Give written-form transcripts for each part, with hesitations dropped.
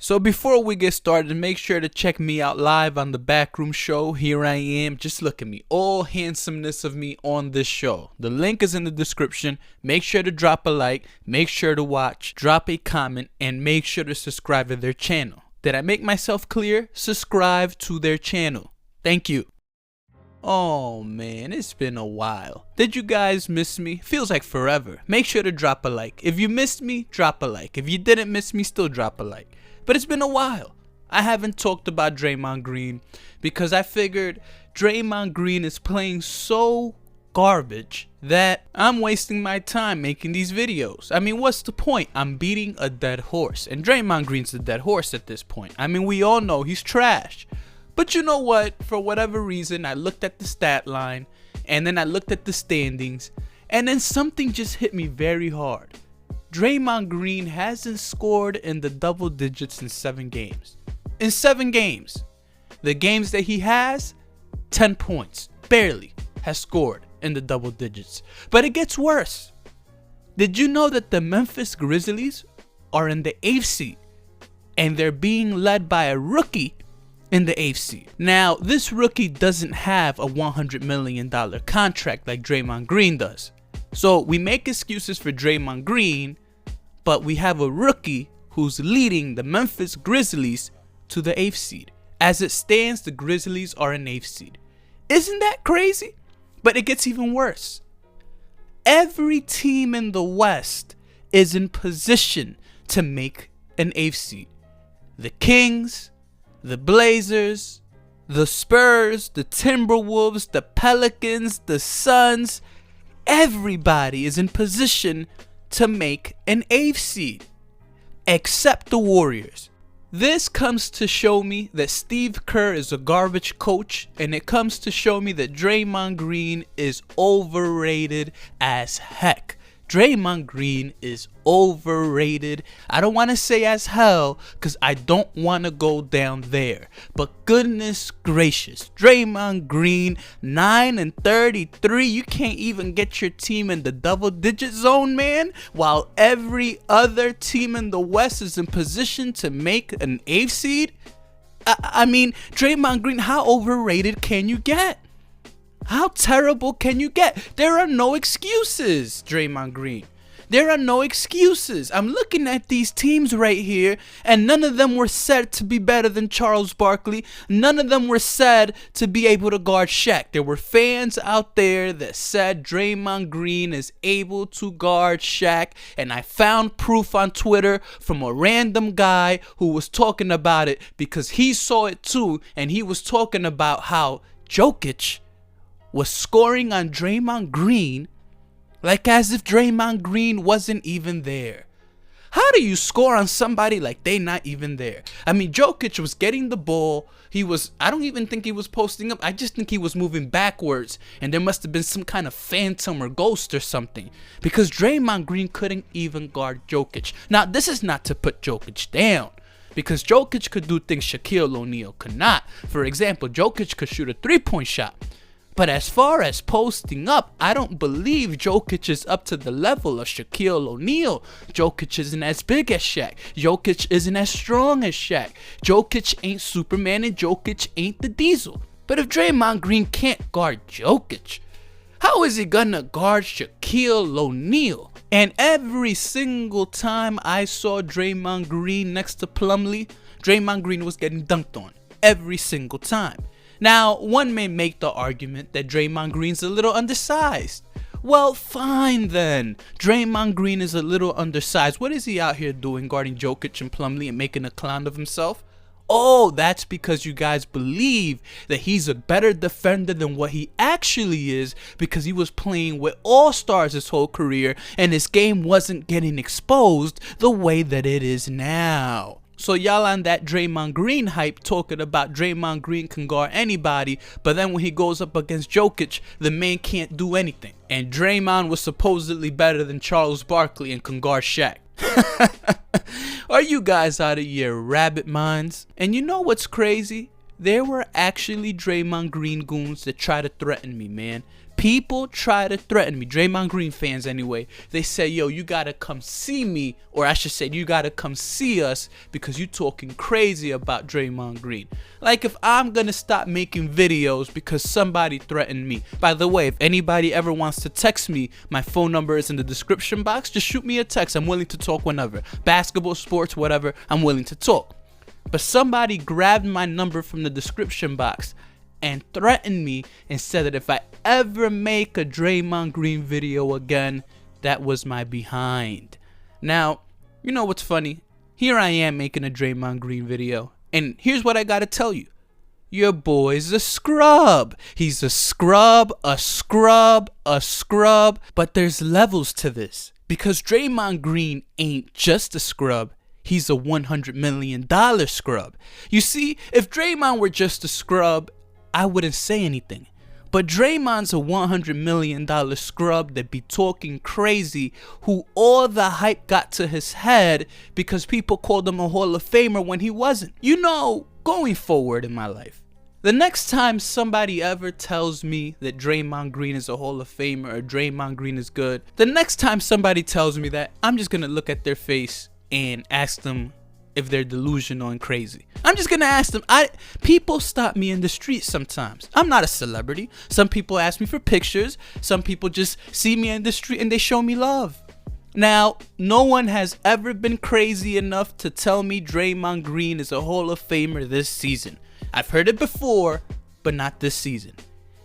So before we get started, make sure to check me out live on the Backroom Show. Here I am. Just look at me. All handsomeness of me on this show. The link is in the description. Make sure to drop a like. Make sure to watch. Drop a comment. And make sure to subscribe to their channel. Did I make myself clear? Subscribe to their channel. Thank you. Oh man, it's been a while. Did you guys miss me? Feels like forever. Make sure to drop a like. If you missed me, drop a like. If you didn't miss me, still drop a like. But it's been a while. I haven't talked about Draymond Green because I figured Draymond Green is playing so garbage that I'm wasting my time making these videos. I mean, what's the point? I'm beating a dead horse. And Draymond Green's a dead horse at this point. I mean, we all know he's trash. But you know what? For whatever reason, I looked at the stat line and then I looked at the standings and then something just hit me very hard. Draymond Green hasn't scored in the double digits in 7 games. In 7 games. The games that he has, 10 points. Barely has scored in the double digits. But it gets worse. Did you know that the Memphis Grizzlies are in the 8th seed? And they're being led by a rookie in the 8th seed. Now, this rookie doesn't have a $100 million contract like Draymond Green does. So we make excuses for Draymond Green, but we have a rookie who's leading the Memphis Grizzlies to the 8th seed. As it stands, the Grizzlies are an 8th seed. Isn't that crazy? But it gets even worse. Every team in the West is in position to make an 8th seed. The Kings, the Blazers, the Spurs, the Timberwolves, the Pelicans, the Suns, everybody is in position to make an 8th seed, except the Warriors. This comes to show me that Steve Kerr is a garbage coach, and it comes to show me that Draymond Green is overrated as heck. Draymond Green is overrated. I don't want to say as hell because I don't want to go down there. But goodness gracious, Draymond Green, 9-33. You can't even get your team in the double digit zone, man. While every other team in the West is in position to make an 8th seed. I mean, Draymond Green, how overrated can you get? How terrible can you get? There are no excuses, Draymond Green. There are no excuses. I'm looking at these teams right here, and none of them were said to be better than Charles Barkley. None of them were said to be able to guard Shaq. There were fans out there that said Draymond Green is able to guard Shaq, and I found proof on Twitter from a random guy who was talking about it because he saw it too, and he was talking about how Jokic was scoring on Draymond Green like as if Draymond Green wasn't even there. How do you score on somebody like they not even there? I mean, Jokic was getting the ball. I don't even think he was posting up. I just think he was moving backwards, and there must have been some kind of phantom or ghost or something, because Draymond Green couldn't even guard Jokic. Now, this is not to put Jokic down, because Jokic could do things Shaquille O'Neal could not. For example, Jokic could shoot a 3-point shot. But as far as posting up, I don't believe Jokic is up to the level of Shaquille O'Neal. Jokic isn't as big as Shaq. Jokic isn't as strong as Shaq. Jokic ain't Superman and Jokic ain't the Diesel. But if Draymond Green can't guard Jokic, how is he gonna guard Shaquille O'Neal? And every single time I saw Draymond Green next to Plumlee, Draymond Green was getting dunked on. Every single time. Now, one may make the argument that Draymond Green's a little undersized. Well, fine then. Draymond Green is a little undersized. What is he out here doing, guarding Jokic and Plumlee and making a clown of himself? Oh, that's because you guys believe that he's a better defender than what he actually is, because he was playing with all-stars his whole career and his game wasn't getting exposed the way that it is now. So y'all on that Draymond Green hype talking about Draymond Green can guard anybody, but then when he goes up against Jokic, the man can't do anything. And Draymond was supposedly better than Charles Barkley and can guard Shaq. Are you guys out of your rabbit minds? And you know what's crazy? There were actually Draymond Green goons that try to threaten me, man. People try to threaten me, Draymond Green fans anyway. They say, yo, you gotta come see me, or I should say, you gotta come see us because you talking crazy about Draymond Green. Like if I'm gonna stop making videos because somebody threatened me. By the way, if anybody ever wants to text me, my phone number is in the description box. Just shoot me a text. I'm willing to talk whenever. Basketball, sports, whatever, I'm willing to talk. But somebody grabbed my number from the description box and threatened me and said that if I ever make a Draymond Green video again, that was my behind. Now, you know what's funny? Here I am making a Draymond Green video, and here's what I gotta tell you. Your boy's a scrub. He's a scrub, a scrub, a scrub. But there's levels to this, because Draymond Green ain't just a scrub. He's a $100 million scrub. You see, if Draymond were just a scrub, I wouldn't say anything. But Draymond's a $100 million scrub that be talking crazy, who all the hype got to his head because people called him a Hall of Famer when he wasn't. You know, going forward in my life, the next time somebody ever tells me that Draymond Green is a Hall of Famer or Draymond Green is good, the next time somebody tells me that, I'm just gonna look at their face and ask them if they're delusional and crazy. I'm just gonna ask them. People stop me in the street sometimes. I'm not a celebrity. Some people ask me for pictures. Some people just see me in the street and they show me love. Now, no one has ever been crazy enough to tell me Draymond Green is a Hall of Famer this season. I've heard it before, but not this season.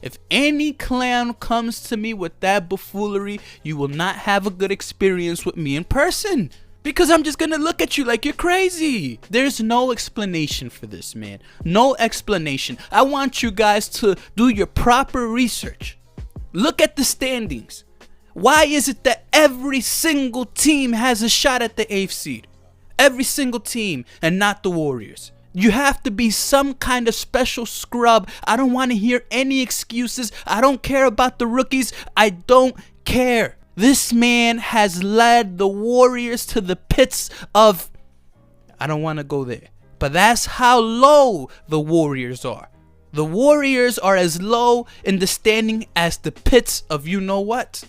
If any clown comes to me with that buffoonery, you will not have a good experience with me in person. Because I'm just gonna look at you like you're crazy. There's no explanation for this, man. No explanation. I want you guys to do your proper research. Look at the standings. Why is it that every single team has a shot at the 8th seed? Every single team, and not the Warriors. You have to be some kind of special scrub. I don't want to hear any excuses. I don't care about the rookies. I don't care. This man has led the Warriors to the pits of, I don't want to go there, but that's how low the Warriors are. The Warriors are as low in the standing as the pits of you know what.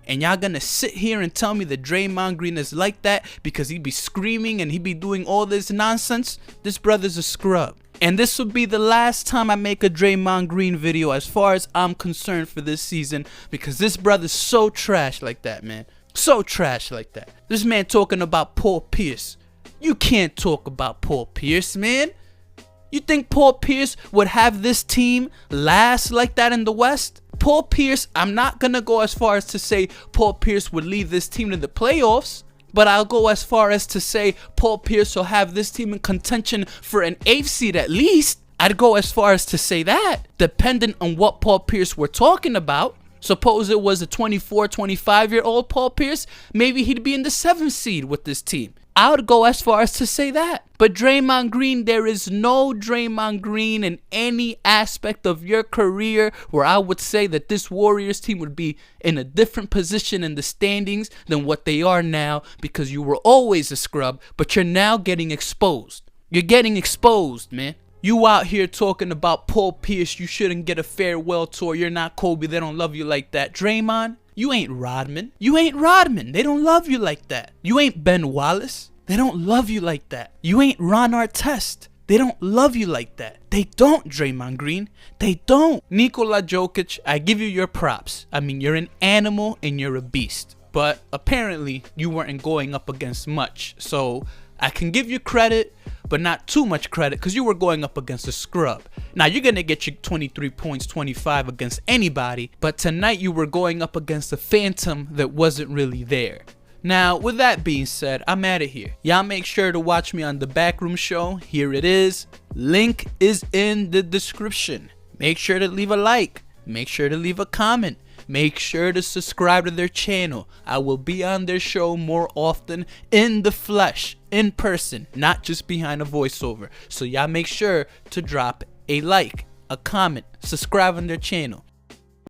And y'all gonna sit here and tell me that Draymond Green is like that because he be screaming and he be doing all this nonsense? This brother's a scrub. And this will be the last time I make a Draymond Green video as far as I'm concerned for this season, because this brother's so trash like that, man. So trash like that. This man talking about Paul Pierce. You can't talk about Paul Pierce, man. You think Paul Pierce would have this team last like that in the West? Paul Pierce, I'm not going to go as far as to say Paul Pierce would lead this team to the playoffs. But I'll go as far as to say Paul Pierce will have this team in contention for an 8th seed at least. I'd go as far as to say that, depending on what Paul Pierce we're talking about. Suppose it was a 24, 25-year-old Paul Pierce, maybe he'd be in the 7th seed with this team. I would go as far as to say that. But Draymond Green, there is no Draymond Green in any aspect of your career where I would say that this Warriors team would be in a different position in the standings than what they are now, because you were always a scrub, but you're now getting exposed. You're getting exposed, man. You out here talking about Paul Pierce, you shouldn't get a farewell tour, you're not Kobe, they don't love you like that. Draymond, you ain't Rodman. You ain't Rodman. They don't love you like that. You ain't Ben Wallace. They don't love you like that. You ain't Ron Artest. They don't love you like that. They don't, Draymond Green. They don't. Nikola Jokic, I give you your props. I mean, you're an animal and you're a beast. But apparently, you weren't going up against much. So I can give you credit, but not too much credit, because you were going up against a scrub. Now, you're going to get your 23 points, 25 against anybody, but tonight you were going up against a phantom that wasn't really there. Now, with that being said, I'm out of here. Y'all make sure to watch me on the Backroom Show. Here it is. Link is in the description. Make sure to leave a like. Make sure to leave a comment. Make sure to subscribe to their channel. I will be on their show more often in the flesh, in person, not just behind a voiceover. So y'all make sure to drop a like, a comment, subscribe on their channel.